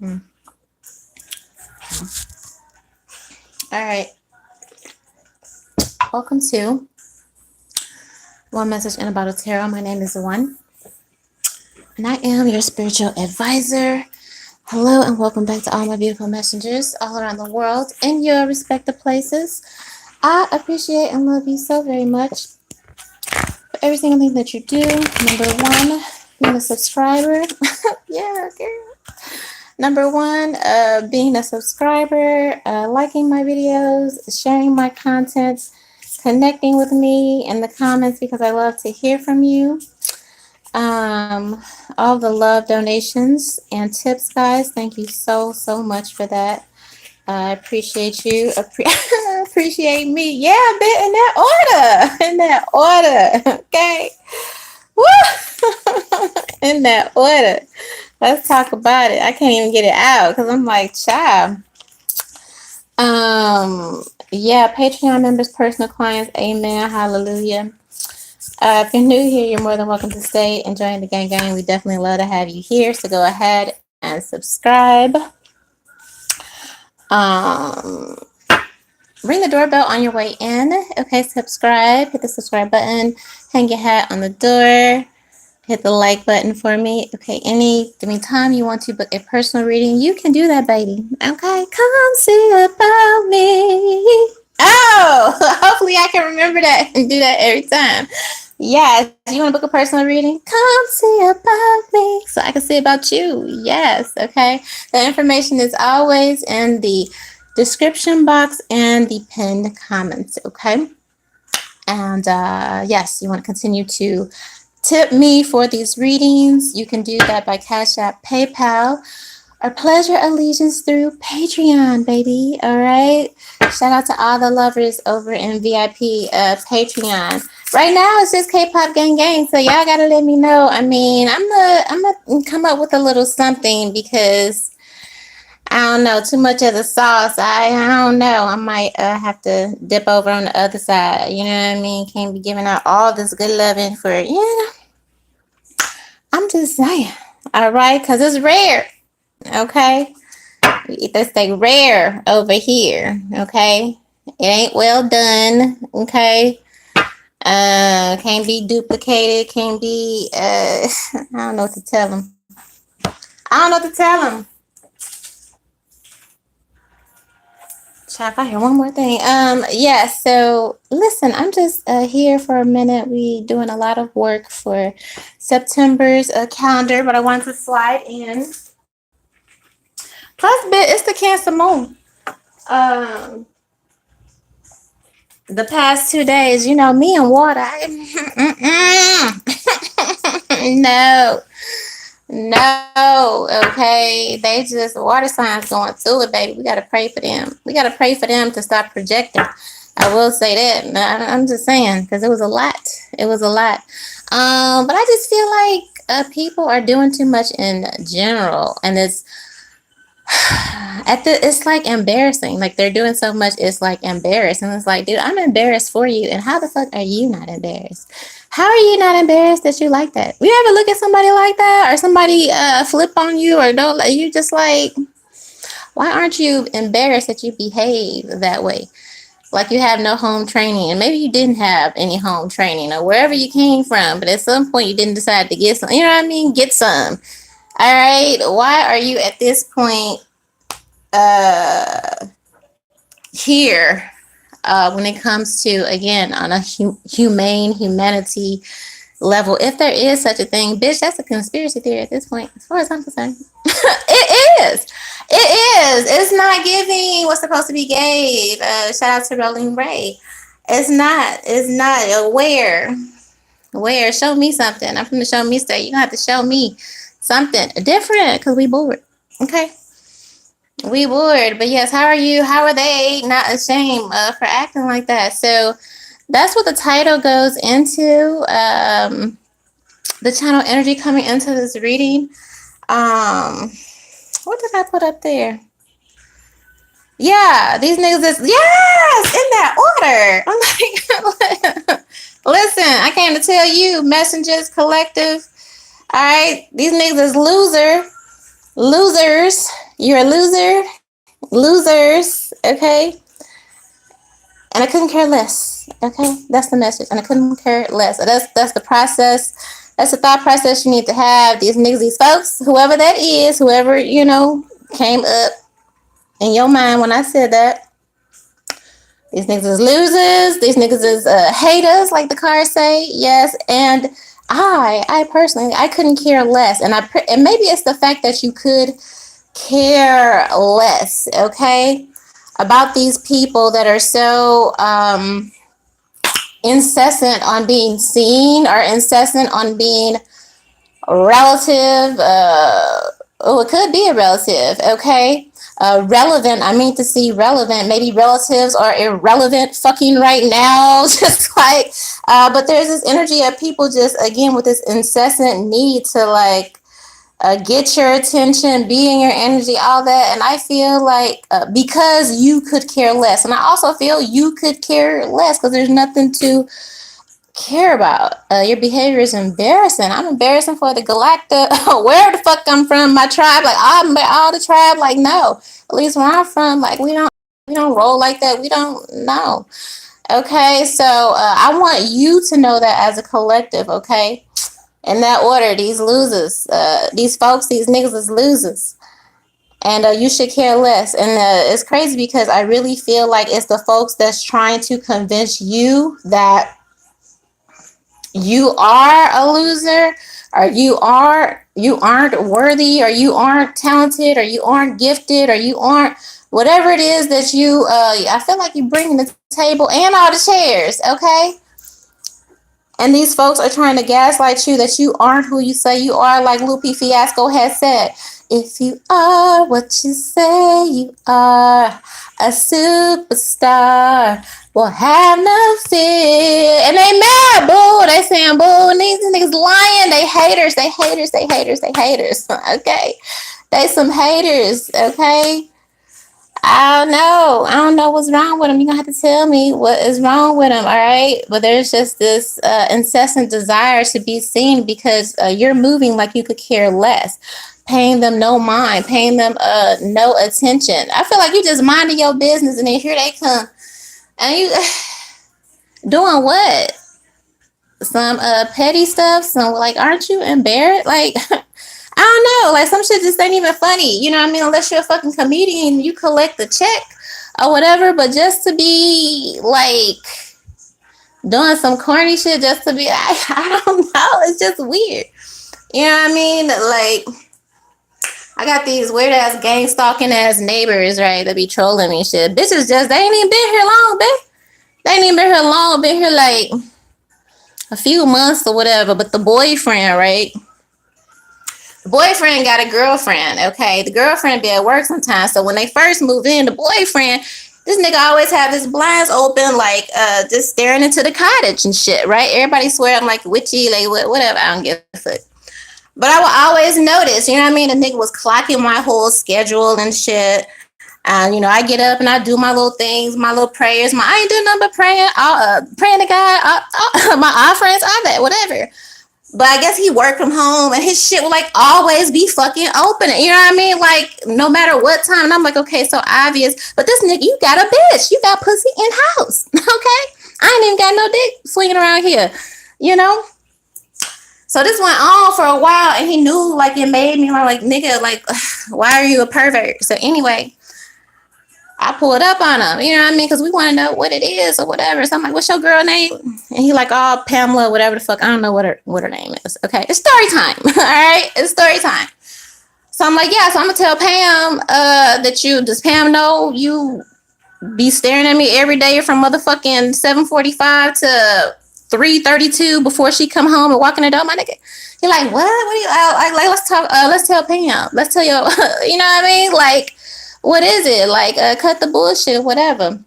All right. Welcome to One Message in a Bottle Tarot. My name is O.N.E, and I am your spiritual advisor. Hello, and welcome back to all my beautiful messengers all around the world in your respective places. I appreciate and love you so very much for every single thing that you do. Number one, being a subscriber. Yeah, girl. Number one, being a subscriber, liking my videos, sharing my content, connecting with me in the comments because I love to hear from you. All the love, donations, and tips, guys. Thank you so much for that. I appreciate you. Appreciate me. Yeah, a bit in that order. In that order. Okay. Woo! In that order. Let's talk about it. I can't even get it out because I'm like, child. Yeah, Patreon members, personal clients, amen, hallelujah. If you're new here, you're more than welcome to stay and join the gang. We definitely love to have you here. So go ahead and subscribe. Ring the doorbell on your way in. Okay, subscribe. Hit the subscribe button. Hang your hat on the door. Hit the like button for me. Okay, anytime you want to book a personal reading, you can do that, baby. Okay, come see about me. Oh, hopefully I can remember that and do that every time. Yes, you want to book a personal reading? Come see about me so I can see about you. Yes, okay. The information is always in the description box and the pinned comments, okay? And yes, you want to continue to tip me for these readings. You can do that by Cash App, PayPal, or pledge your allegiance through Patreon, baby. All right. Shout out to all the lovers over in VIP Patreon. Right now it's just K-pop gang, so y'all gotta let me know. I mean, I'm gonna come up with a little something because I don't know, too much of the sauce. I don't know. I might have to dip over on the other side. You know what I mean? Can't be giving out all this good loving for, I'm just saying. All right, because it's rare. Okay. We eat this thing rare over here. Okay. It ain't well done. Okay. Can't be duplicated. Can't be, I don't know what to tell them. I don't know what to tell them. Chap, I hear one more thing. Yeah, so listen, I'm just here for a minute. We doing a lot of work for September's calendar, but I wanted to slide in. Plus, it's the Cancer Moon. The past 2 days, me and water. No, okay. They just water signs going through it, baby. We gotta pray for them. We gotta pray for them to stop projecting. I will say that. I'm just saying because it was a lot. It was a lot. But I just feel like people are doing too much in general, and it's like embarrassing. Like they're doing so much, it's like embarrassing. It's like, dude, I'm embarrassed for you, and how the fuck are you not embarrassed? How are you not embarrassed that you like that? You ever look at somebody like that, or somebody flip on you, or don't let you just like, why aren't you embarrassed that you behave that way? Like you have no home training, and maybe you didn't have any home training, or wherever you came from, but at some point you didn't decide to get some. You know what I mean? Get some. All right. Why are you at this point here when it comes to, again, on a humanity level, if there is such a thing, bitch, that's a conspiracy theory at this point, as far as I'm concerned. It's not giving what's supposed to be gave. Shout out to Rolling Ray. It's not where show me something. I'm gonna show me stuff. You're gonna have to show me something different because we bored. Okay, we bored. But yes, how are you? How are they not ashamed for acting like that? So that's what the title goes into. The channel energy coming into this reading. What did I put up there? Yeah, these niggas is, yes, in that order. I'm like, listen, I came to tell you, Messengers Collective. All right, these niggas is losers. You're a loser. Losers. Okay. And I couldn't care less. Okay. That's the message. And I couldn't care less. So that's the process. That's the thought process you need to have. These niggas, these folks, whoever that is, whoever, came up in your mind when I said that. These niggas is losers. These niggas is haters, like the cars say. Yes, and I personally, I couldn't care less, and maybe it's the fact that you could care less, okay, about these people that are so incessant on being seen or incessant on being relative. It could be a relative, okay. Relevant, I mean to see relevant. Maybe relatives are irrelevant fucking right now. Just like, but there's this energy of people just, again, with this incessant need to like get your attention, be in your energy, all that. And I feel like because you could care less. And I also feel you could care less because there's nothing to care about. Your behavior is embarrassing. I'm embarrassing for the galactic, where the fuck I'm from, my tribe. Like, I'm all the tribe. Like, no. At least where I'm from, like, we don't roll like that. We don't know. Okay, so I want you to know that as a collective, okay? In that order, these losers, these folks, these niggas is losers. And you should care less. And it's crazy because I really feel like it's the folks that's trying to convince you that you are a loser, or you aren't worthy, or you aren't talented, or you aren't gifted, or you aren't whatever it is that you I feel like you bring the table and all the chairs, okay? And these folks are trying to gaslight you that you aren't who you say you are, like Lupe Fiasco has said. If you are what you say you are, a superstar, will have no fear. And they mad, boo. They saying, boo, these niggas lying. They haters, they haters, they haters, they haters. Okay. They some haters, okay? I don't know what's wrong with them. You're going to have to tell me what is wrong with them, all right? But there's just this incessant desire to be seen because you're moving like you could care less, paying them no mind, paying them no attention. I feel like you just minding your business and then here they come. And you doing what? Some petty stuff? Some like, aren't you embarrassed? Like, I don't know, like some shit just ain't even funny, you know what I mean? Unless you're a fucking comedian, you collect the check or whatever, but just to be like doing some corny shit just to be, I don't know, it's just weird. You know what I mean? Like, I got these weird ass gang stalking ass neighbors, right, that be trolling me shit. Bitches just, they ain't even been here long, bitch. They ain't even been here long, been here like a few months or whatever, but the boyfriend, right? The boyfriend got a girlfriend, okay? The girlfriend be at work sometimes. So when they first moved in, the boyfriend, this nigga always have his blinds open, like just staring into the cottage and shit, right? Everybody swear I'm like witchy, like whatever. I don't give a fuck. But I will always notice, you know what I mean? The nigga was clocking my whole schedule and shit. And, I get up and I do my little things, my little prayers. I ain't doing nothing but praying, praying to God, my offerings, all that, whatever. But I guess he worked from home and his shit would like always be fucking open. You know what I mean? Like no matter what time. And I'm like, okay, so obvious. But this nigga, you got a bitch. You got pussy in house. Okay? I ain't even got no dick swinging around here. You know? So this went on for a while and he knew like it made me like nigga, like, why are you a pervert? So anyway, I pulled up on him, you know what I mean? Because we want to know what it is or whatever. So I'm like, what's your girl name? And he like, oh, Pamela, whatever the fuck. I don't know what her name is. Okay, it's story time. All right, it's story time. So I'm like, yeah, so I'm going to tell Pam does Pam know you be staring at me every day from motherfucking 7:45 to 3:32 before she come home and walk in the door, my nigga? He like, what? What are you, like, let's talk, let's tell Pam. Let's tell you, you know what I mean? Like, what is it? Like, cut the bullshit, whatever.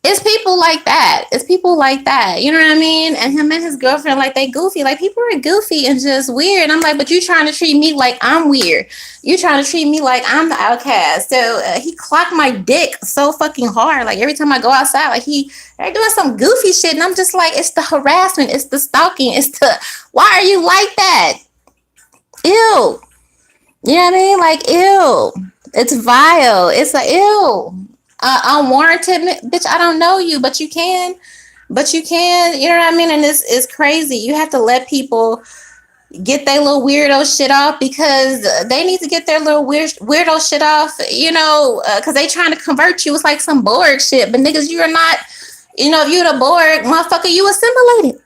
It's people like that. It's people like that. You know what I mean? And him and his girlfriend, like, they goofy. Like, people are goofy and just weird. And I'm like, but you trying to treat me like I'm weird. You trying to treat me like I'm the outcast. So he clocked my dick so fucking hard. Like, every time I go outside, like, they're doing some goofy shit. And I'm just like, it's the harassment. It's the stalking. Why are you like that? Ew. You know what I mean? Like, ew. It's vile. It's like, ew. Unwarranted, bitch. I don't know you, but you can. But you can. You know what I mean? And it's crazy. You have to let people get their little weirdo shit off because they need to get their little weirdo shit off. You know, because they trying to convert you. It's like some Borg shit. But niggas, you are not. You know, if you're the Borg, motherfucker, you assimilated.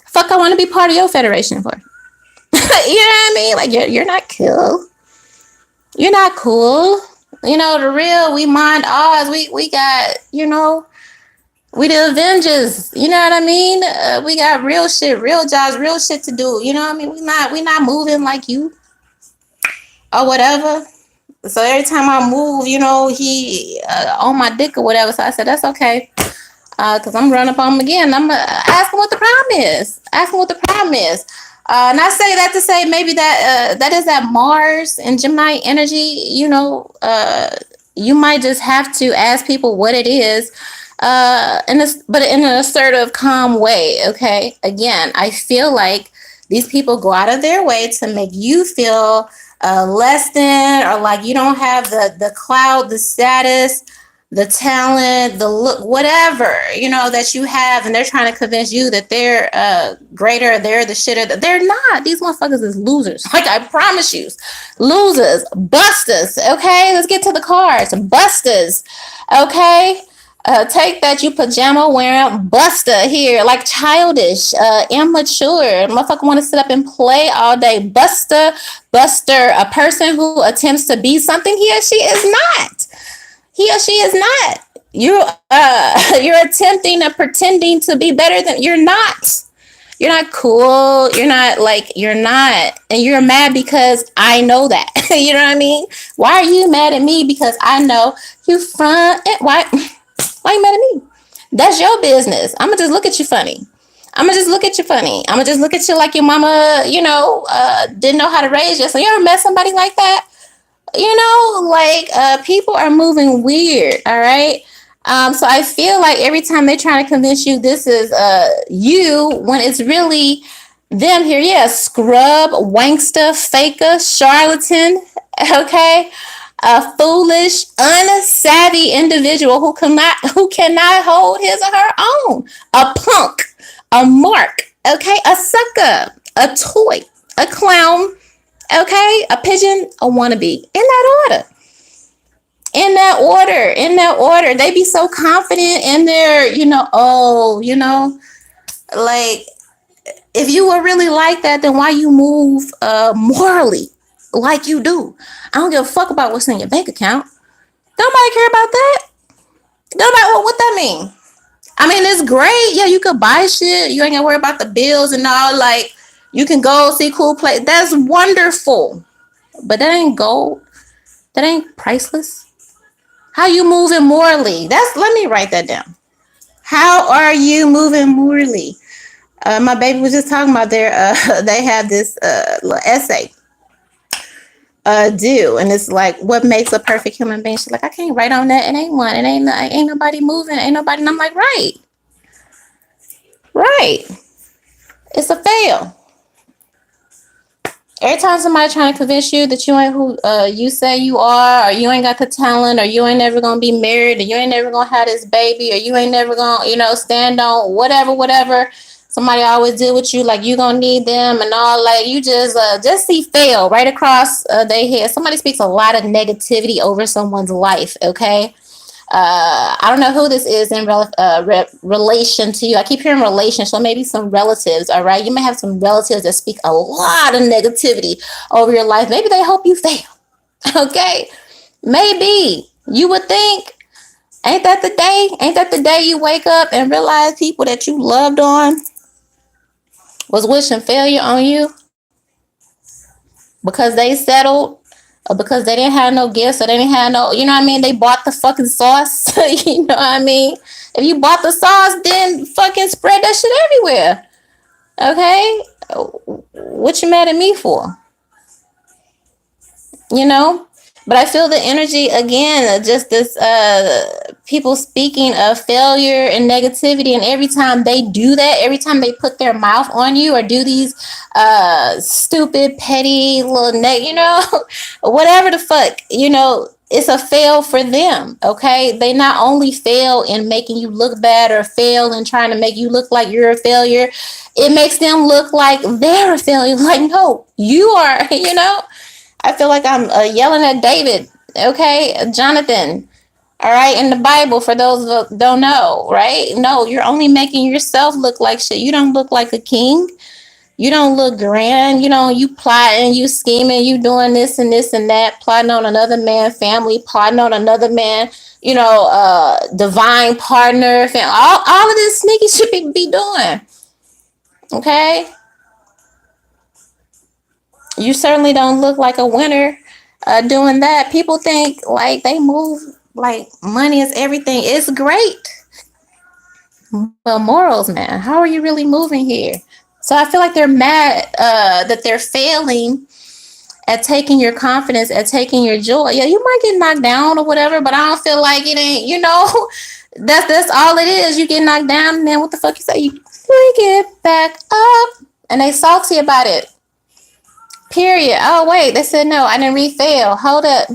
Fuck, I want to be part of your federation for. You know what I mean? Like you're not cool. You're not cool. You know, the real, we mind ours. We got, you know, we the Avengers. You know what I mean? We got real shit, real jobs, real shit to do. You know what I mean? We not moving like you or whatever. So every time I move, you know, he on my dick or whatever. So I said, that's okay. Because I'm running up on him again. I'm going to ask him what the problem is. Ask him what the problem is. And I say that to say maybe that is that Mars and Gemini energy, you know, you might just have to ask people what it is, but in an assertive, calm way, okay? Again, I feel like these people go out of their way to make you feel less than or like you don't have the clout, the status, the talent, the look, whatever, you know, that you have, and they're trying to convince you that they're greater, they're the shitter. They're not. These motherfuckers is losers. Like, I promise you. Losers. Busters. Okay? Let's get to the cards. Busters. Okay? Take that, you pajama wearing buster here, like childish, immature. Motherfucker want to sit up and play all day. Buster, a person who attempts to be something he or she is not. He or she is not. You're attempting to pretending to be better than you're not. You're not cool. You're not like you're not, and you're mad because I know that. You know what I mean? Why are you mad at me? Because I know you front. Why? Why are you mad at me? That's your business. I'm gonna just look at you funny. I'm gonna just look at you funny. I'm gonna just look at you like your mama, you know, didn't know how to raise you. So you ever met somebody like that? You know, like people are moving weird. All right. So I feel like every time they're trying to convince you this is you, when it's really them here. Yeah, scrub, wankster, faker, charlatan. Okay. A foolish, unsavvy individual who cannot hold his or her own. A punk, a mark, okay, a sucker, a toy, a clown, okay, a pigeon, a wannabe. In that order. In that order. In that order. They be so confident in their, you know, like, if you were really like that, then why you move morally like you do? I don't give a fuck about what's in your bank account. Nobody care about that. Nobody, what that mean? I mean, it's great. Yeah, you could buy shit. You ain't gotta worry about the bills and all. Like, you can go see cool play. That's wonderful. But that ain't gold. That ain't priceless. How you moving morally? Let me write that down. How are you moving morally? My baby was just talking about they have this little essay due, and it's like, what makes a perfect human being? She's like, I can't write on that. It ain't one. It ain't nobody moving. Ain't nobody. And I'm like, right. It's a fail. Every time somebody trying to convince you that you ain't who you say you are, or you ain't got the talent, or you ain't never gonna be married, or you ain't never gonna have this baby, or you ain't never gonna, you know, stand on whatever. Somebody always deal with you like you gonna need them and all. Like, you just see fail right across their head. Somebody speaks a lot of negativity over someone's life. Okay. I don't know who this is in relation to you. I keep hearing relation, so maybe some relatives, all right? You may have some relatives that speak a lot of negativity over your life. Maybe they hope you fail, okay? Maybe. You would think, ain't that the day? Ain't that the day you wake up and realize people that you loved on was wishing failure on you because they settled, or because they didn't have no gifts, or they didn't have no, you know what I mean? They bought the fucking sauce. You know what I mean? If you bought the sauce, then fucking spread that shit everywhere. Okay? What you mad at me for? You know? But I feel the energy again, just this people speaking of failure and negativity, and every time they do that, every time they put their mouth on you or do these stupid, petty little whatever the fuck, it's a fail for them. Okay, they not only fail in making you look bad or fail in trying to make you look like you're a failure, it makes them look like they're a failure. Like, no, you are. I feel like I'm yelling at David. Okay, Jonathan. All right, in the Bible, for those that don't know, right? No, you're only making yourself look like shit. You don't look like a king. You don't look grand. You plotting, you scheming, you doing this and this and that, plotting on another man's family, plotting on another man, divine partner, all of this sneaky shit be doing. Okay? You certainly don't look like a winner doing that. People think like they move like money is everything. It's great. But morals, man, how are you really moving here? So I feel like they're mad that they're failing at taking your confidence, at taking your joy. Yeah, you might get knocked down or whatever, but I don't feel like it ain't, that's all it is. You get knocked down, and then what the fuck you say? You get back up. And they salty about it. Period. Oh, wait, they said no, I didn't read fail. Hold up.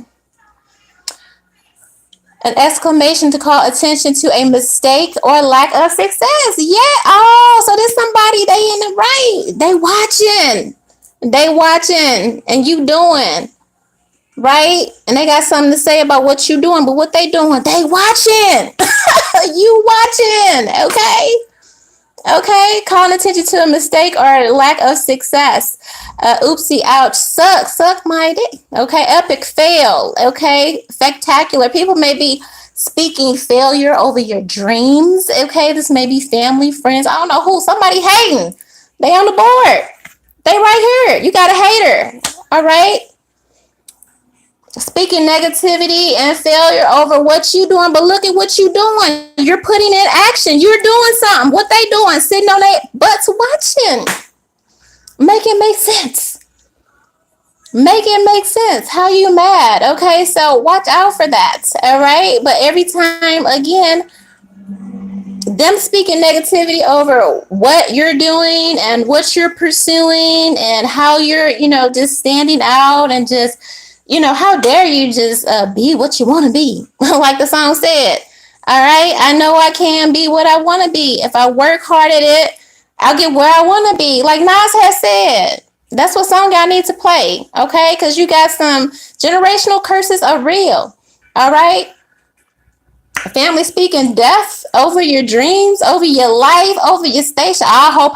An exclamation to call attention to a mistake or lack of success. Yeah. Oh, so there's somebody, they in the right. They watching and you doing. Right? And they got something to say about what you doing, but what they doing? They watching. You watching. Okay, calling attention to a mistake or lack of success. Oopsie, ouch, suck my dick. Okay, epic fail. Okay, spectacular. People may be speaking failure over your dreams. Okay, this may be family, friends. I don't know who. Somebody hating. They on the board. They right here. You got a hater. All right. Speaking negativity and failure over what you doing, but look at what you doing. You're putting in action. You're doing something. What they doing? Sitting on their butts watching. Make it make sense. Make it make sense. How you mad? Okay, so watch out for that. All right, but every time again, them speaking negativity over what you're doing and what you're pursuing and how you're, just standing out and just, how dare you just be what you want to be, like the song said. All right, I know I can be what I want to be. If I work hard at it, I'll get where I want to be. Like Nas has said. That's what song y'all need to play, okay? Because you got some generational curses are real, all right? Family speaking death over your dreams, over your life, over your station. I hope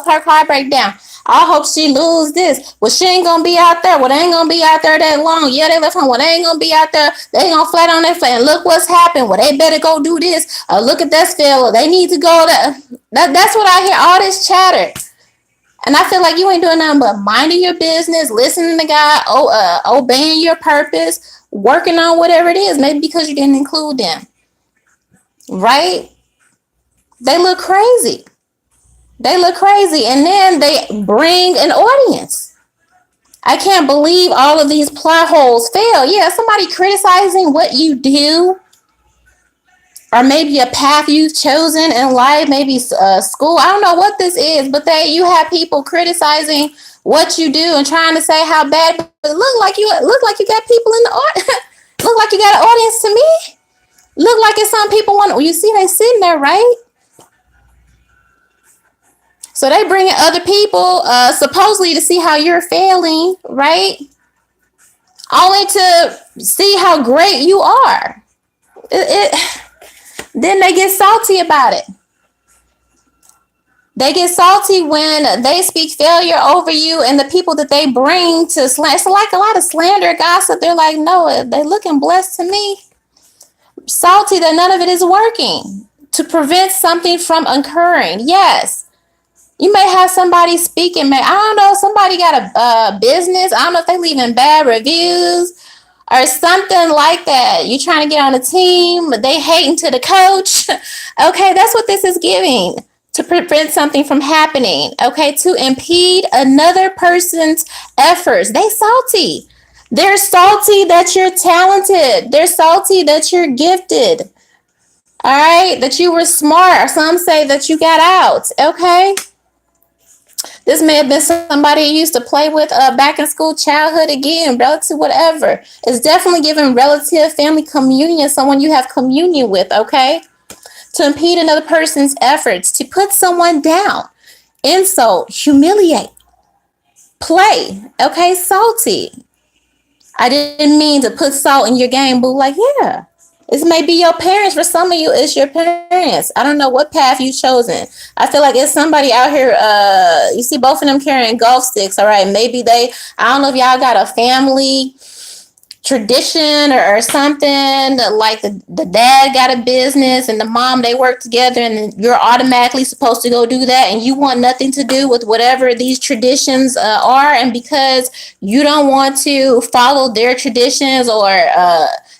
her car break down. I hope she lose this. Well, she ain't gonna be out there. Well, they ain't gonna be out there that long. Yeah, they left home. Well, they ain't gonna be out there. They ain't gonna flat on their flat. And look what's happened. Well, they better go do this. Look at that fella. They need to go there. That's what I hear. All this chatter. And I feel like you ain't doing nothing but minding your business, listening to God, obeying your purpose, working on whatever it is. Maybe because you didn't include them. Right? They look crazy. And then they bring an audience. I can't believe all of these plot holes fail. Yeah, somebody criticizing what you do. Or maybe a path you've chosen in life, maybe school. I don't know what this is, but you have people criticizing what you do and trying to say how bad. But it look like you got people in the audience. Look like you got an audience to me. Look like it's some people want. You see, they sitting there, right? So they bring in other people, supposedly to see how you're failing, right? Only to see how great you are. Then they get salty about it. They get salty when they speak failure over you and the people that they bring to slander. It's like a lot of slander, gossip. They're like, no, they looking blessed to me. Salty that none of it is working to prevent something from occurring. Yes. You may have somebody speaking, I don't know, somebody got a business. I don't know if they're leaving bad reviews or something like that. You trying to get on a team, but they hating to the coach. Okay, that's what this is giving, to prevent something from happening. Okay, to impede another person's efforts. They salty. They're salty that you're talented. They're salty that you're gifted. All right, that you were smart. Some say that you got out. Okay, this may have been somebody you used to play with back in school, childhood, again, relative, whatever. It's definitely giving relative, family, communion, someone you have communion with. Okay, to impede another person's efforts, to put someone down, insult, humiliate, play. Okay, salty. I didn't mean to put salt in your game, boo. Like, yeah. This may be your parents. For some of you, it's your parents. I don't know what path you've chosen. I feel like it's somebody out here, you see both of them carrying golf sticks, all right? Maybe I don't know if y'all got a family tradition or something, like the dad got a business and the mom, they work together, and you're automatically supposed to go do that, and you want nothing to do with whatever these traditions are, and because you don't want to follow their traditions or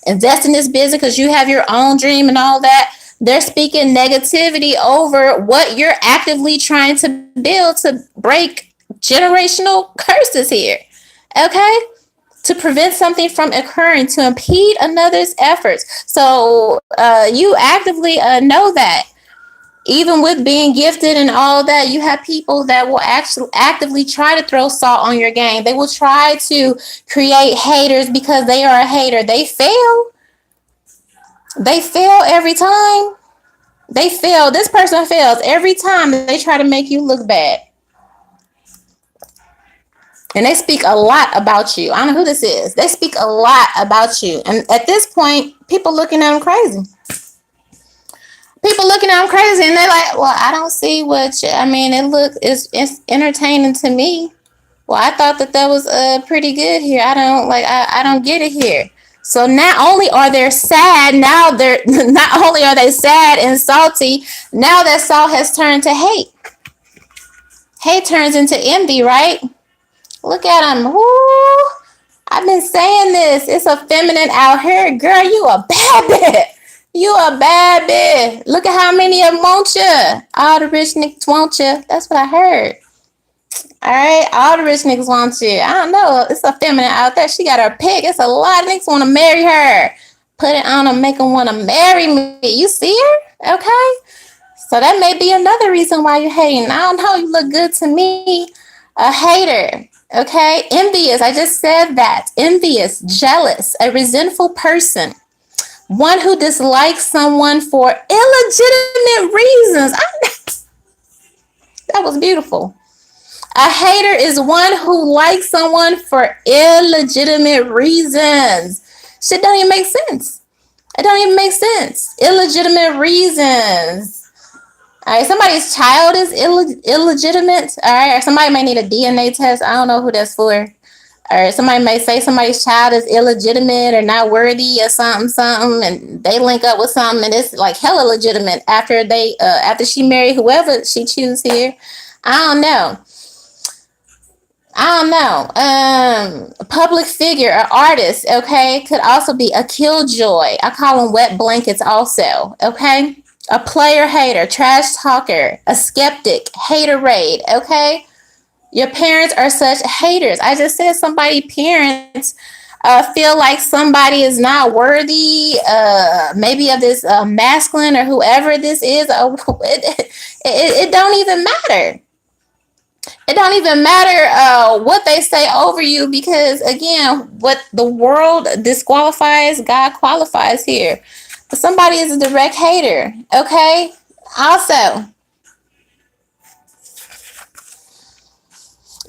invest in this business because you have your own dream and all that, they're speaking negativity over what you're actively trying to build to break generational curses here. Okay, to prevent something from occurring, to impede another's efforts. So you actively know that. Even with being gifted and all that, you have people that will actually actively try to throw salt on your game. They will try to create haters because they are a hater. They fail. They fail every time. They fail. This person fails every time they try to make you look bad. And they speak a lot about you. I don't know who this is. They speak a lot about you. And at this point, people looking at them crazy. People looking at them crazy, and they're like, well, I don't see what you, I mean, it's entertaining to me. Well, I thought that was pretty good here. I don't get it here. So not only are they sad, now they're not only are they sad and salty, now that salt has turned to hate. Hate turns into envy, right? Look at them. Woo! I've been saying this. It's a feminine out here. Girl, you a bad bitch. You a bad bitch. Look at how many of them want you. All the rich niggas want you. That's what I heard. All right, all the rich niggas want you. I don't know. It's a feminine out there. She got her pick. It's a lot of niggas want to marry her. Put it on them, make them want to marry me. You see her? Okay. So that may be another reason why you're hating. I don't know. You look good to me. A hater. Okay. Envious. I just said that. Envious, jealous, a resentful person. One who dislikes someone for illegitimate reasons. That was beautiful. A hater is one who likes someone for illegitimate reasons. Shit don't even make sense. It don't even make sense. Illegitimate reasons. All right, somebody's child is illegitimate. All right, or somebody may need a DNA test. I don't know who that's for. Or somebody may say somebody's child is illegitimate or not worthy or something, and they link up with something, and it's like hella legitimate after she married whoever she chooses here. I don't know. A public figure, an artist, okay, could also be a killjoy. I call them wet blankets also, okay? A player hater, trash talker, a skeptic, haterade, okay? Your parents are such haters. I just said somebody parents feel like somebody is not worthy, maybe of this masculine or whoever this is. It don't even matter. It don't even matter what they say over you, because again, what the world disqualifies, God qualifies here. But somebody is a direct hater, okay? Also,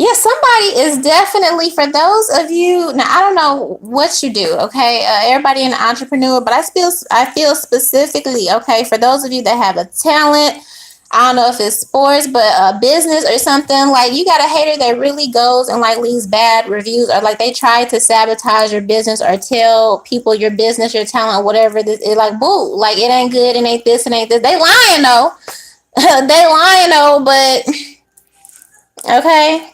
yeah, somebody is definitely, for those of you, now I don't know what you do, okay? Everybody an entrepreneur, but I feel specifically, okay, for those of you that have a talent, I don't know if it's sports, but a business or something, like you got a hater that really goes and like leaves bad reviews, or like they try to sabotage your business or tell people your business, your talent, whatever this is, like, boo, like it ain't good, it ain't this, it ain't this. They lying though. They lying though, but okay.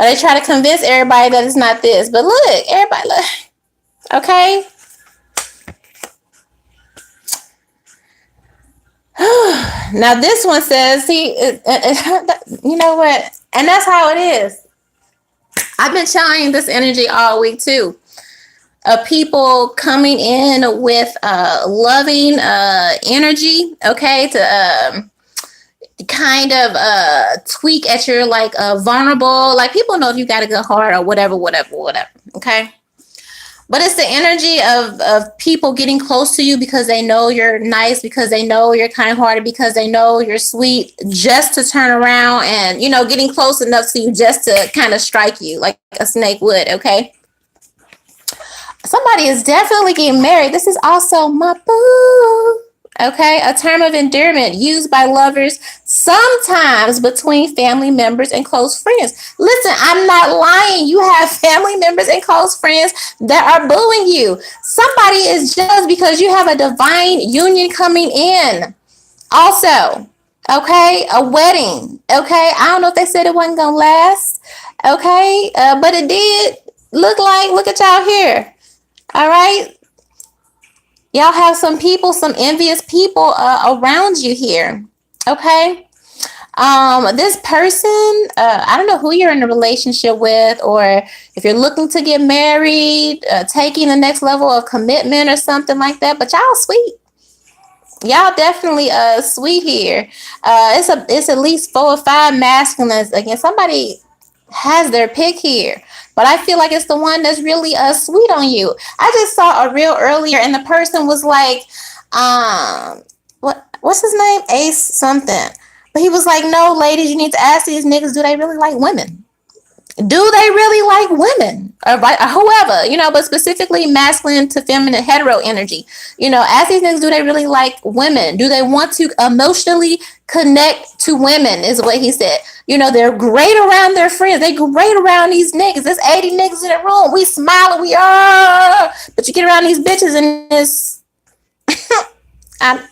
Or they try to convince everybody that it's not this. But look, everybody look. Okay. Now this one says, see, you know what? And that's how it is. I've been telling this energy all week too. People coming in with loving energy, okay, to kind of tweak at your like vulnerable, like people know if you got a good heart or whatever, okay. But it's the energy of people getting close to you because they know you're nice, because they know you're kind hearted, because they know you're sweet, just to turn around and, getting close enough to you just to kind of strike you like a snake would, okay? Somebody is definitely getting married. This is also my boo. Okay, a term of endearment used by lovers, sometimes between family members and close friends. Listen, I'm not lying. You have family members and close friends that are booing you. Somebody is jealous because you have a divine union coming in. Also, okay, a wedding. Okay, I don't know if they said it wasn't gonna last. Okay, but it did. Look at y'all here. All right. Y'all have some people, some envious people around you here. Okay. This person, I don't know who you're in a relationship with, or if you're looking to get married, taking the next level of commitment or something like that, but y'all sweet. Y'all definitely sweet here. It's at least 4 or 5 masculines. Again, somebody has their pick here, but I feel like it's the one that's really sweet on you. I just saw a reel earlier, and the person was like, what's his name, Ace something, but he was like, no, ladies, you need to ask these niggas, do they really like women? Do they really like women, or whoever, but specifically masculine to feminine hetero energy? Ask these niggas, do they really like women? Do they want to emotionally connect to women, is what he said. They're great around their friends. They great around these niggas. There's 80 niggas in the room. We smiling, we are, but you get around these bitches and this I,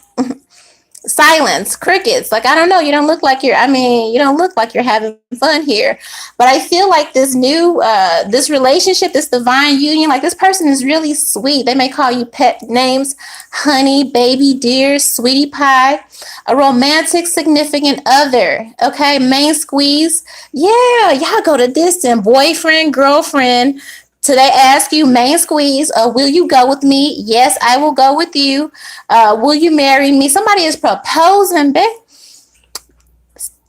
silence, crickets. Like, I don't know. You don't look like you don't look like you're having fun here. But I feel like this new, this relationship, this divine union, like this person is really sweet. They may call you pet names, honey, baby, dear, sweetie pie, a romantic significant other. Okay. Main squeeze. Yeah. Y'all go to distant boyfriend, girlfriend. So they ask you, main squeeze, will you go with me? Yes, I will go with you. Will you marry me? Somebody is proposing, babe.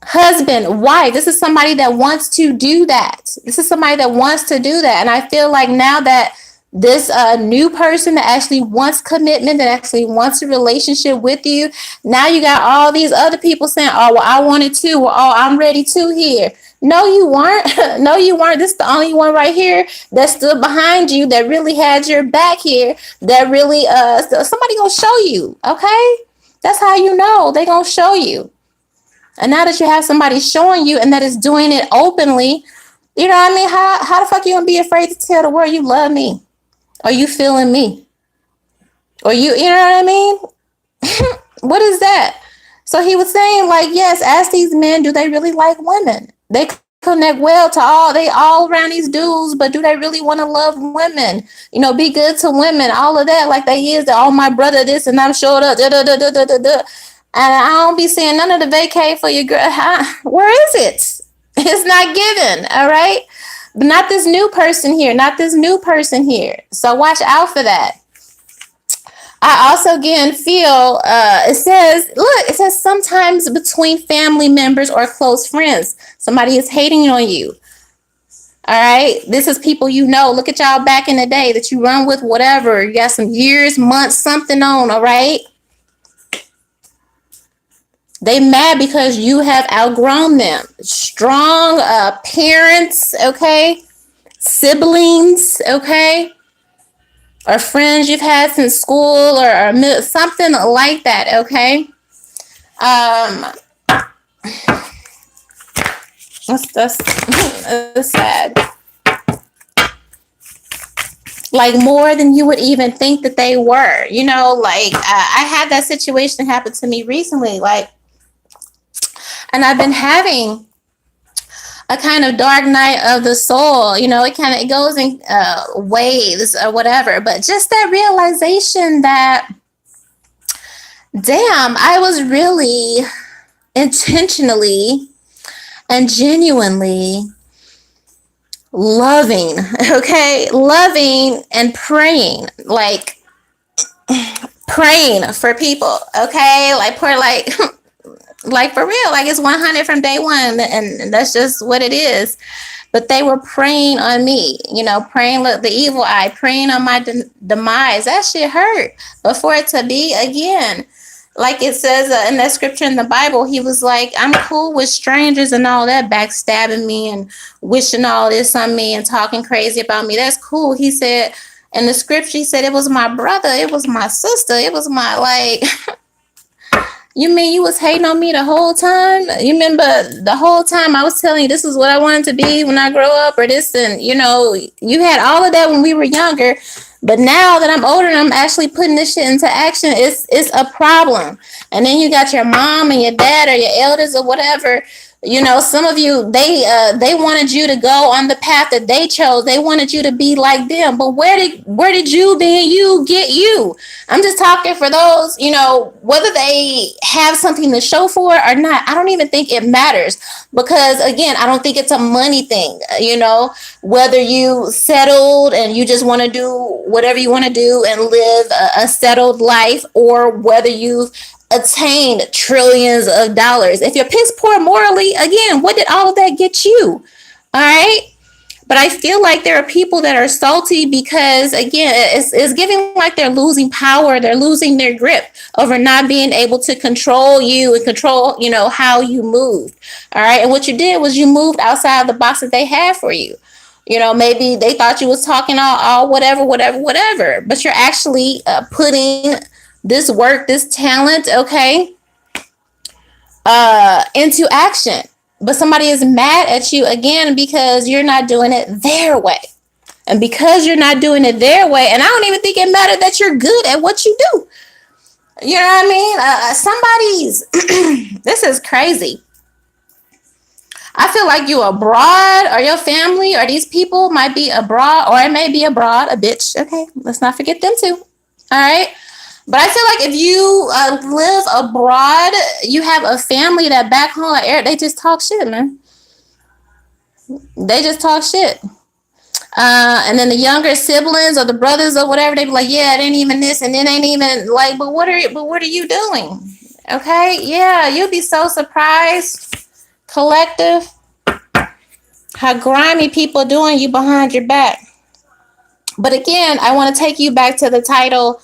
Husband, wife. This is somebody that wants to do that. And I feel like now that this new person that actually wants commitment, that actually wants a relationship with you, now you got all these other people saying, oh, well, I wanted to. Well, oh, I'm ready to here. No, you weren't. No, you weren't. This is the only one right here that stood behind you, that really had your back here, that really, somebody gonna show you, okay? That's how you know. They gonna show you. And now that you have somebody showing you and that is doing it openly, you know what I mean? How the fuck you gonna be afraid to tell the world you love me? Or you feeling me? Or you know what I mean? What is that? So he was saying, like, yes, ask these men, do they really like women? They connect well to they all around these dudes, but do they really want to love women? Be good to women, all of that, like they is, oh, my brother this, and I'm showed up, da, da, da, da, da, da, da. And I don't be seeing none of the vacay for your girl. Where is it? It's not given, all right? But not this new person here. So watch out for that. I also again feel it says sometimes between family members or close friends, somebody is hating on you. All right, this is people Look at y'all back in the day that you run with, whatever. You got some years, months, something on. All right, they mad because you have outgrown them. Strong parents, okay, siblings, okay, or friends you've had since school, or something like that, okay? That's sad. Like more than you would even think that they were, I had that situation happen to me recently, and I've been having a kind of dark night of the soul. It goes in waves or whatever, but just that realization that, damn, I was really intentionally and genuinely loving, okay? Loving and praying, like praying for people, okay? Like pour like for real, like it's 100 from day one, and that's just what it is. But they were praying on me, you know, praying the evil eye, praying on my demise. That shit hurt. But for it to be again, like it says in that scripture in the Bible, he was like, I'm cool with strangers and all that, backstabbing me and wishing all this on me and talking crazy about me. That's cool. He said in the scripture, he said, it was my brother, it was my sister, it was my, like, you mean you was hating on me the whole time? You remember the whole time I was telling you this is what I wanted to be when I grow up, or this, and you know, you had all of that when we were younger. But now that I'm older and I'm actually putting this shit into action, it's a problem. And then you got your mom and your dad or your elders or whatever. You know, some of you, they wanted you to go on the path that they chose. They wanted you to be like them. But where did you being you get you? I'm just talking for those, you know, whether they have something to show for it or not. I don't even think it matters, because again, I don't think it's a money thing. You know, whether you settled and you just want to do whatever you want to do and live a settled life, or whether you've attained trillions of dollars. If you're piss poor morally, again, what did all of that get you? All right. But I feel like there are people that are salty because, again, it's giving like they're losing power. They're losing their grip over not being able to control you and control, you know, how you moved. All right. And what you did was you moved outside the box that they had for you. You know, maybe they thought you was talking all whatever. But you're actually putting this work, this talent, okay, into action. But somebody is mad at you again because you're not doing it their way. And because you're not doing it their way, and I don't even think it mattered that you're good at what you do. You know what I mean? Somebody's, this is crazy. I feel like you abroad, or your family, or these people might be abroad, or it may be abroad, a bitch. Okay, let's not forget them too. All right. But I feel like if you live abroad, you have a family that back home, they just talk shit, man. They just talk shit. And then the younger siblings or the brothers or whatever, they be like, yeah, it ain't even this, and it ain't even like, but what are you doing? Okay, yeah, you'll be so surprised, collective, how grimy people doing you behind your back. But again, I want to take you back to the title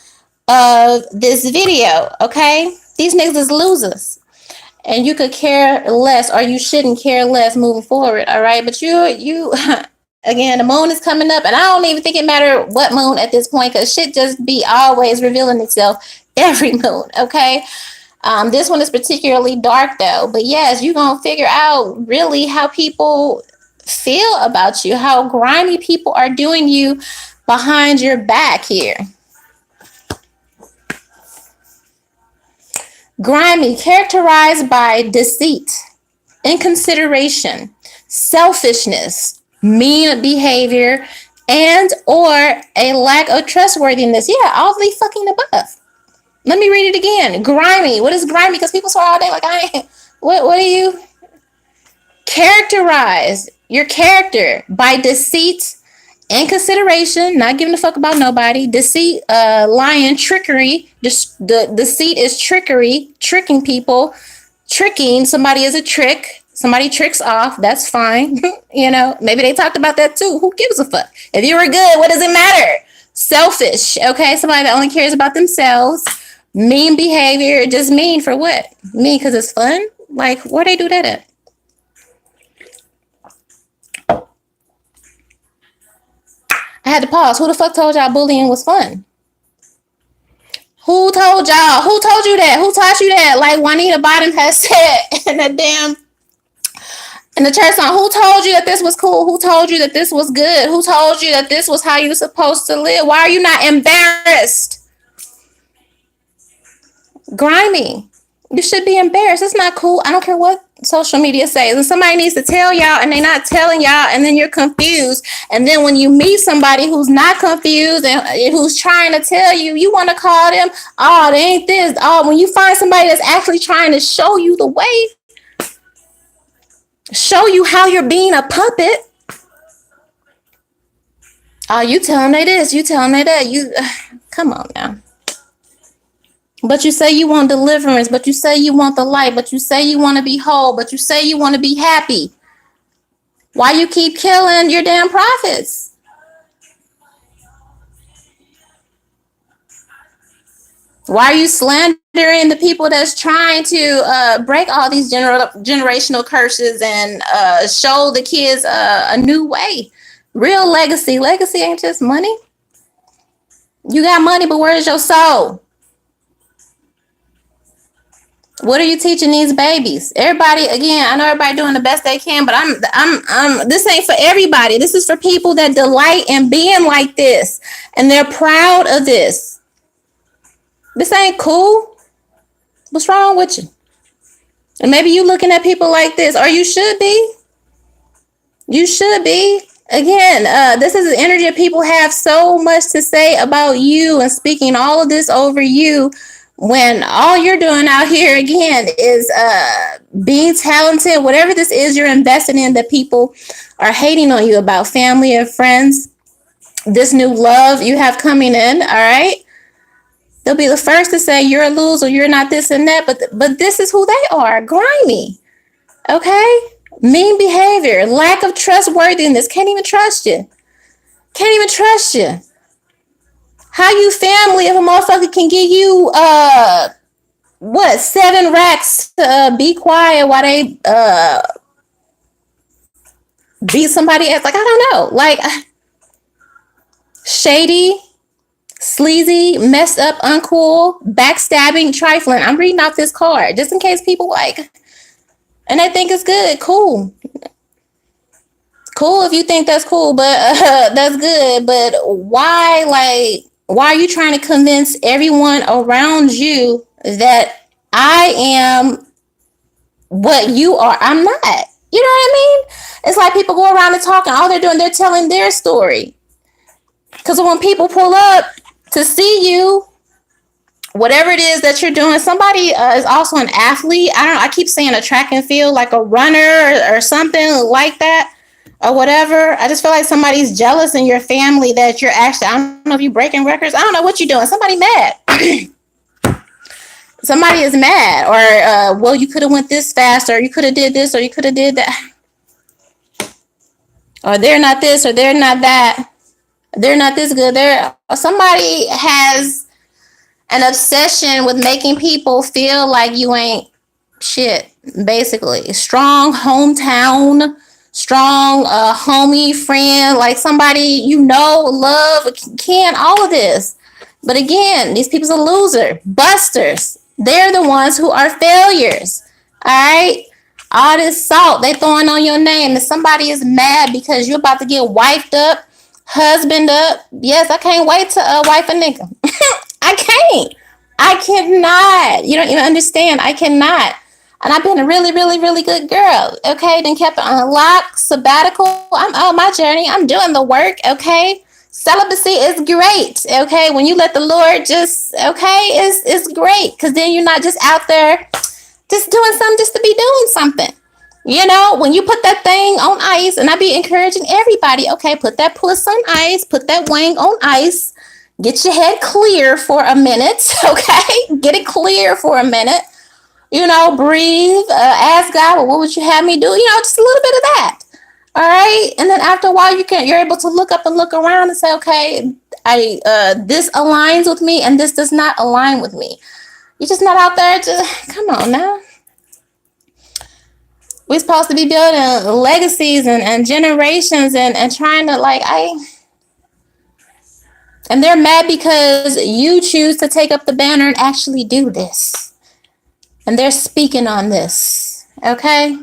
of this video, okay? These niggas is losers. And you could care less, or you shouldn't care less moving forward, all right? But you again, the moon is coming up, and I don't even think it matter what moon at this point, because shit just be always revealing itself every moon, okay? This one is particularly dark though, but yes, you're gonna figure out really how people feel about you, how grimy people are doing you behind your back here. Grimy, characterized by deceit, inconsideration, selfishness, mean behavior, and or a lack of trustworthiness. Yeah, all the fucking above. Let me read it again. Grimy. What is grimy? Because people swear all day like I ain't. What are you? Characterize your character by deceit, inconsideration, not giving a fuck about nobody, deceit, lying, trickery. The deceit is trickery, tricking people, tricking somebody is a trick. Somebody tricks off, that's fine. You know, maybe they talked about that too. Who gives a fuck? If you were good, what does it matter? Selfish, okay? Somebody that only cares about themselves. Mean behavior, just mean for what? Mean because it's fun? Like, where they do that at? I had to pause. Who the fuck told y'all bullying was fun? Who told y'all? Who told you that? Who taught you that? Like Juanita Bottom has said in the church song, who told you that this was cool? Who told you that this was good? Who told you that this was how you were supposed to live? Why are you not embarrassed? Grimy. You should be embarrassed. It's not cool. I don't care what social media says. And somebody needs to tell y'all and they're not telling y'all, and then you're confused. And then when you meet somebody who's not confused and who's trying to tell you, you want to call them, oh, they ain't this. Oh, when you find somebody that's actually trying to show you the way, show you how you're being a puppet, Oh, you tell them they this, you tell them they that. You come on now. But you say you want deliverance, but you say you want the light, but you say you want to be whole, but you say you want to be happy. Why you keep killing your damn prophets? Why are you slandering the people that's trying to break all these generational curses and show the kids a new way? Real legacy. Legacy ain't just money. You got money, but where's your soul? What are you teaching these babies? Everybody, again, I know everybody doing the best they can, but I'm. This ain't for everybody. This is for people that delight in being like this, and they're proud of this. This ain't cool. What's wrong with you? And maybe you looking at people like this, or you should be. You should be. Again, this is the energy of people have so much to say about you and speaking all of this over you, when all you're doing out here again is being talented. Whatever this is you're investing in that people are hating on you about, family and friends, this new love you have coming in, all right? They'll be the first to say you're a loser, you're not this and that, but this is who they are, grimy, okay? Mean behavior, lack of trustworthiness, can't even trust you. Can't even trust you. How you family if a motherfucker can give you 7 racks to be quiet while they beat somebody else? Like, I don't know. Like, shady, sleazy, messed up, uncool, backstabbing, trifling. I'm reading off this card just in case people like, and they think it's good. Cool if you think that's cool, but that's good. But why are you trying to convince everyone around you that I am what you are? I'm not. You know what I mean? It's like people go around and talking. All they're doing, they're telling their story. Because when people pull up to see you, whatever it is that you're doing, somebody is also an athlete. I don't know. I keep saying a track and field, like a runner or something like that, or whatever. I just feel like somebody's jealous in your family that you're actually, I don't know if you're breaking records. I don't know what you're doing. Somebody mad. Somebody is mad, or well, you could have went this fast, or you could have did this, or you could have did that, or they're not this, or they're not that, they're not this good. Somebody has an obsession with making people feel like you ain't shit, basically. Strong hometown, strong homie, friend, like somebody you know, love, can, all of this. But again, these people's a loser, busters. They're the ones who are failures. All right? All this salt they throwing on your name, and somebody is mad because you're about to get wifed up, husband up. Yes, I can't wait to wife a nigga. I can't. I cannot. You don't even understand. I cannot. And I've been a really, really, really good girl. Okay. Then kept it on lock, sabbatical. I'm on my journey. I'm doing the work. Okay. Celibacy is great. Okay. When you let the Lord just, okay, it's great. Because then you're not just out there just doing something just to be doing something. You know, when you put that thing on ice, and I be encouraging everybody, okay, put that puss on ice, put that wang on ice, get your head clear for a minute, okay? Get it clear for a minute. You know, breathe, ask God, well, what would you have me do? You know, just a little bit of that. All right. And then after a while, you're able to look up and look around and say, okay, this aligns with me and this does not align with me. You're just not out there just, come on now. We're supposed to be building legacies and generations and trying to and they're mad because you choose to take up the banner and actually do this. And they're speaking on this. Okay?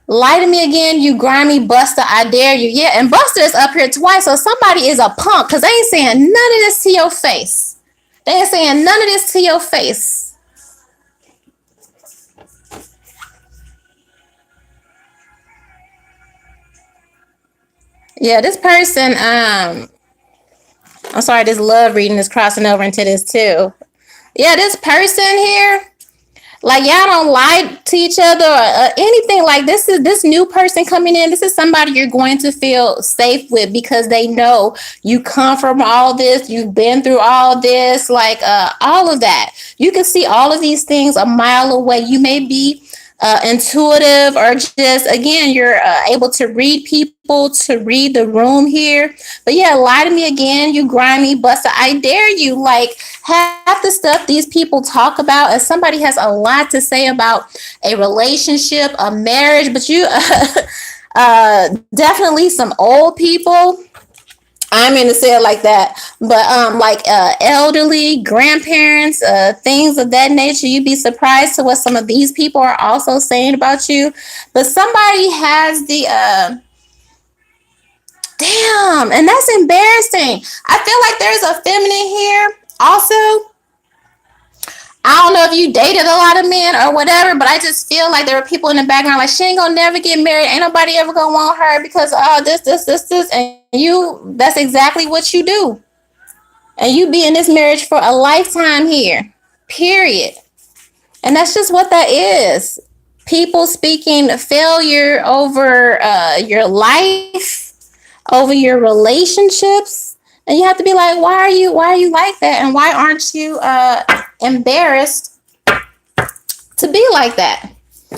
Lie to me again, you grimy Buster. I dare you. Yeah, and Buster is up here twice, so somebody is a punk because they ain't saying none of this to your face. They ain't saying none of this to your face. Yeah, this person, I'm sorry, this love reading is crossing over into this too. Yeah, this person here, Like y'all don't lie to each other or anything. Like this new person coming in. This is somebody you're going to feel safe with because they know you come from all this. You've been through all this. Like all of that. You can see all of these things a mile away. You may be intuitive or just again you're able to read people, to read the room here. But yeah, lie to me again, you grimy buster. I dare you. Like half the stuff these people talk about, and somebody has a lot to say about a relationship, a marriage, but you definitely some old people. I mean to say it like that, but like elderly, grandparents, things of that nature. You'd be surprised to what some of these people are also saying about you. But somebody has the damn, and that's embarrassing. I feel like there's a feminine here also. I don't know if you dated a lot of men or whatever, but I just feel like there were people in the background like she ain't gonna never get married. Ain't nobody ever gonna want her because this, and you. That's exactly what you do, and you be in this marriage for a lifetime here. Period. And that's just what that is. People speaking failure over your life, over your relationships, and you have to be like, why are you like that, and why aren't you embarrassed to be like that?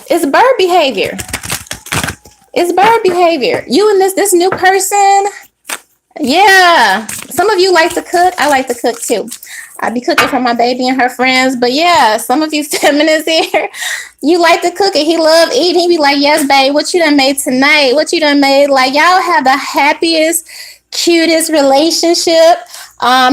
It's bird behavior. It's bird behavior. You and this new person. Yeah, some of you like to cook. I like to cook too. I be cooking for my baby and her friends. But yeah, some of you feminists here, you like to cook and he love eating. He be like, yes, babe, what you done made tonight? What you done made? Like y'all have the happiest, cutest relationship.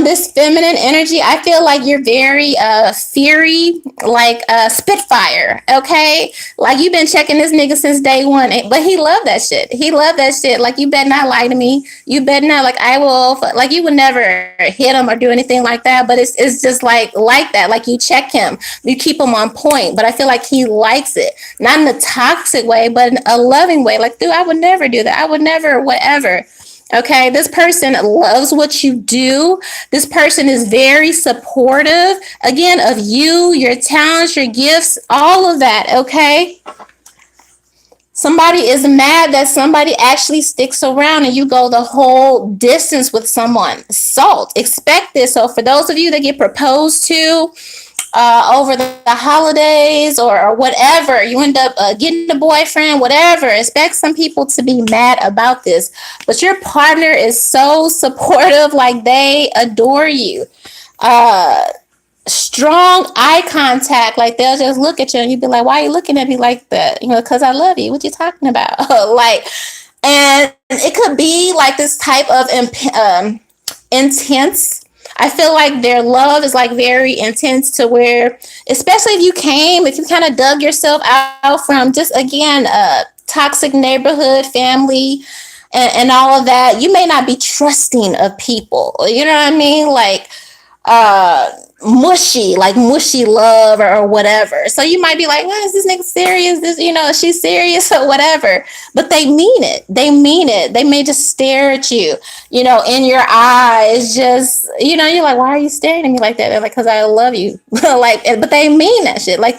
This feminine energy, I feel like you're very fiery, like Spitfire. Okay, like you've been checking this nigga since day one, but he loved that shit. He loved that shit. Like you better not lie to me. You better not. Like I will. Like you would never hit him or do anything like that. But it's just like that. Like you check him, you keep him on point. But I feel like he likes it, not in a toxic way, but in a loving way. Like dude, I would never do that. I would never whatever. Okay, this person loves what you do. This person is very supportive, again, of you, your talents, your gifts, all of that. Okay, somebody is mad that somebody actually sticks around and you go the whole distance with someone. Salt, expect this. So, for those of you that get proposed to, over the holidays or whatever, you end up getting a boyfriend, whatever. Expect some people to be mad about this, but your partner is so supportive, like they adore you. Strong eye contact, like they'll just look at you and you'd be like, why are you looking at me like that? You know, because I love you. What you talking about? Like, and it could be like this type of intense. I feel like their love is like very intense to where, especially if you kind of dug yourself out from just again toxic neighborhood, family, and all of that, you may not be trusting of people. You know what I mean? Like uh mushy love or whatever. So you might be like, well, is this nigga serious? This, is she serious or whatever? But they mean it. They mean it. They may just stare at you, in your eyes, just, you're like, why are you staring at me like that? They're like, because I love you. Like, but they mean that shit. Like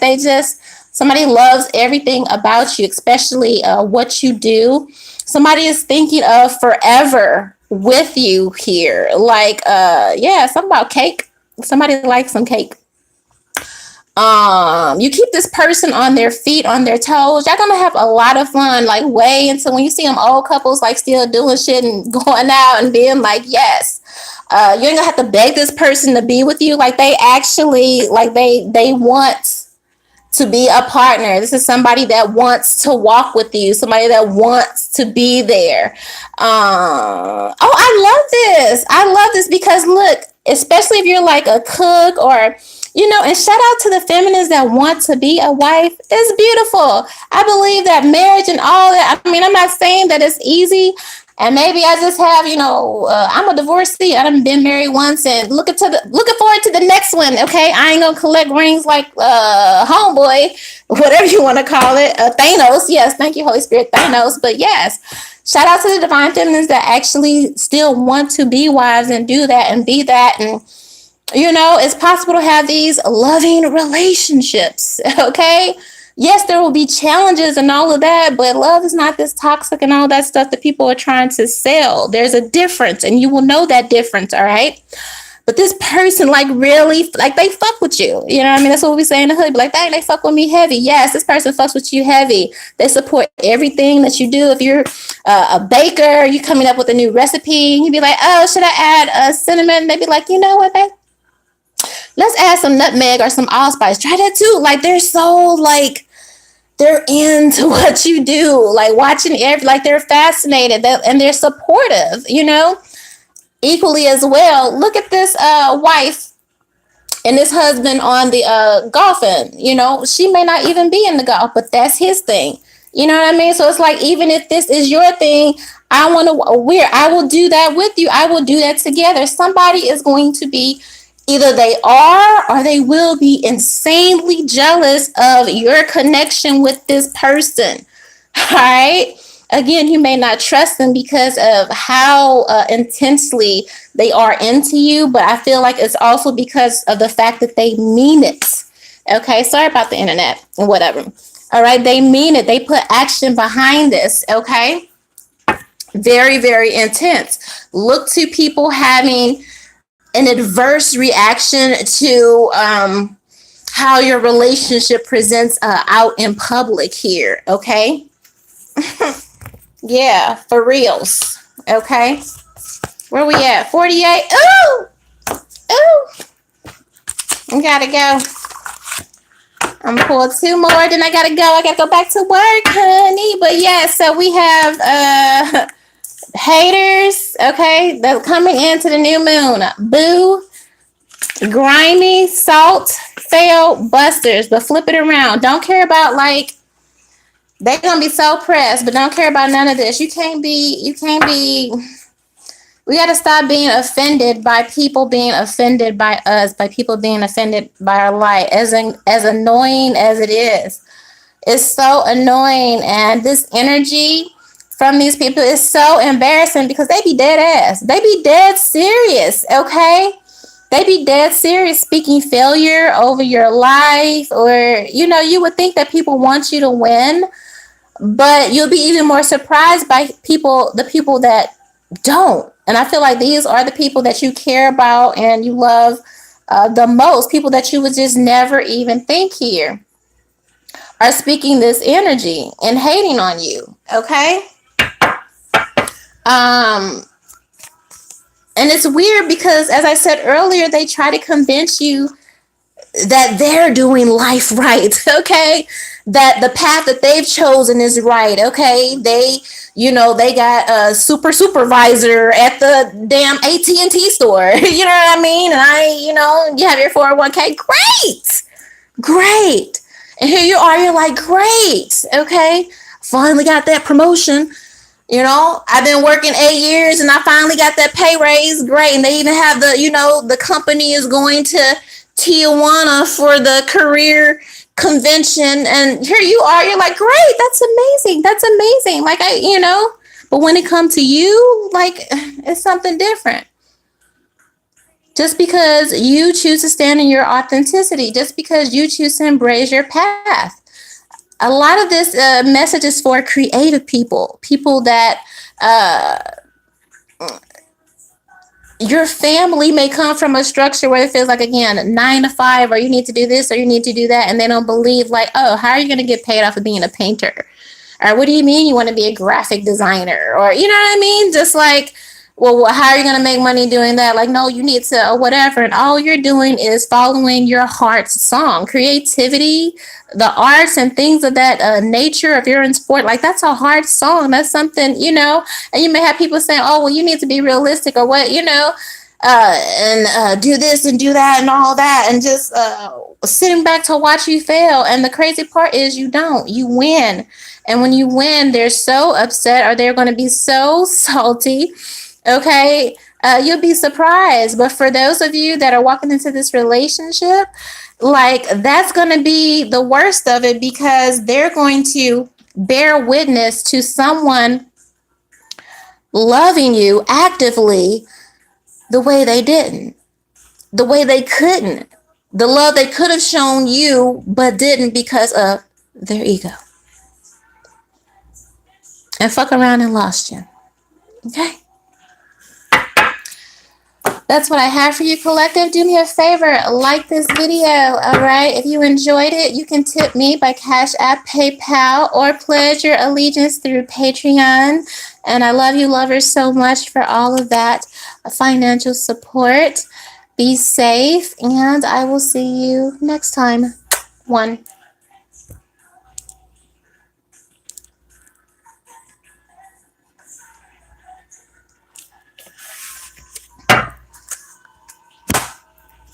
somebody loves everything about you, especially what you do. Somebody is thinking of forever with you here. Like, yeah, something about cake. Somebody likes some cake. You keep this person on their feet, on their toes. Y'all gonna have a lot of fun, like way until when you see them old couples like still doing shit and going out and being like, yes. You ain't gonna have to beg this person to be with you. Like they actually, like they want to be a partner. This is somebody that wants to walk with you, somebody that wants to be there. Oh, I love this because look, especially if you're like a cook or, and shout out to the feminists that want to be a wife. It's beautiful. I believe that marriage and all that, I mean, I'm not saying that it's easy. And maybe I just have, I'm a divorcee. I've been married once and looking forward to the next one. Okay, I ain't gonna collect rings like homeboy, whatever you want to call it, Thanos. Yes, thank you, Holy Spirit, Thanos. But yes, shout out to the divine feminines that actually still want to be wives and do that and be that and It's possible to have these loving relationships. Okay. Yes, there will be challenges and all of that, but love is not this toxic and all that stuff that people are trying to sell. There's a difference, and you will know that difference. All right. But this person, like, really, like, they fuck with you. You know what I mean? That's what we say in the hood. Be like, dang, they fuck with me heavy. Yes, this person fucks with you heavy. They support everything that you do. If you're a baker, you coming up with a new recipe, and you be like, oh, should I add cinnamon? They be like, you know what, babe? Let's add some nutmeg or some allspice. Try that too. Like, they're so, like, they're into what you do. Like, watching like, they're fascinated, and they're supportive, equally as well. Look at this wife and this husband on the golfing. She may not even be in the golf, but that's his thing. You know what I mean? So it's like, even if this is your thing, I will do that with you. I will do that together. Somebody is going to be, either they are or they will be, insanely jealous of your connection with this person. All right. Again, you may not trust them because of how intensely they are into you, but I feel like it's also because of the fact that they mean it. Okay, sorry about the internet and whatever. All right, they mean it. They put action behind this. Okay, very, very intense. Look to people having an adverse reaction to how your relationship presents out in public here. Okay. Yeah, for reals. Okay. Where we at? 48. Ooh! Ooh! I gotta go. I'm gonna pull two more, then I gotta go. I gotta go back to work, honey. But yeah, so we have haters, okay, that's coming into the new moon. Boo, grimy, salt, fail, busters. But flip it around. Don't care about, like, they're gonna be so pressed, but don't care about none of this. You can't be, we gotta stop being offended by people being offended by us, by people being offended by our light, as annoying as it is. It's so annoying, and this energy from these people is so embarrassing because they be dead ass. They be dead serious, okay? They be dead serious, speaking failure over your life, or, you would think that people want you to win, but you'll be even more surprised by the people that don't. And I feel like these are the people that you care about and you love the most. People that you would just never even think here are speaking this energy and hating on you. Okay. And it's weird because, as I said earlier, they try to convince you that they're doing life right. Okay. That the path that they've chosen is right. Okay. They got a supervisor at the damn AT&T store. You know what I mean? And you have your 401k. Great. And here you are. You're like, great. Okay. Finally got that promotion. I've been working 8 years and I finally got that pay raise. Great. And they even have the company is going to Tijuana for the career convention, and here you are. You're like, great, that's amazing. Like, but when it comes to you, like, it's something different. Just because you choose to stand in your authenticity, just because you choose to embrace your path. A lot of this message is for creative people that your family may come from a structure where it feels like, again, 9 to 5, or you need to do this or you need to do that. And they don't believe, like, oh, how are you going to get paid off of being a painter? Or what do you mean you want to be a graphic designer? Or, you know what I mean? Just like, well, how are you going to make money doing that? Like, no, you need to, or whatever. And all you're doing is following your heart's song. Creativity, the arts and things of that nature, if you're in sport, like, that's a hard song. That's something, and you may have people saying, oh, well, you need to be realistic or what, and do this and do that and all that, and just sitting back to watch you fail. And the crazy part is you win. And when you win, they're so upset, or they're going to be so salty. Okay. You'll be surprised. But for those of you that are walking into this relationship, like, that's going to be the worst of it, because they're going to bear witness to someone loving you actively the way they didn't. the way they couldn't. The love they could have shown you, but didn't because of their ego. And fuck around and lost you. Okay? That's what I have for you, collective. Do me a favor, like this video, all right? If you enjoyed it, you can tip me by Cash App, PayPal, or pledge your allegiance through Patreon. And I love you, lovers, so much for all of that financial support. Be safe, and I will see you next time. One.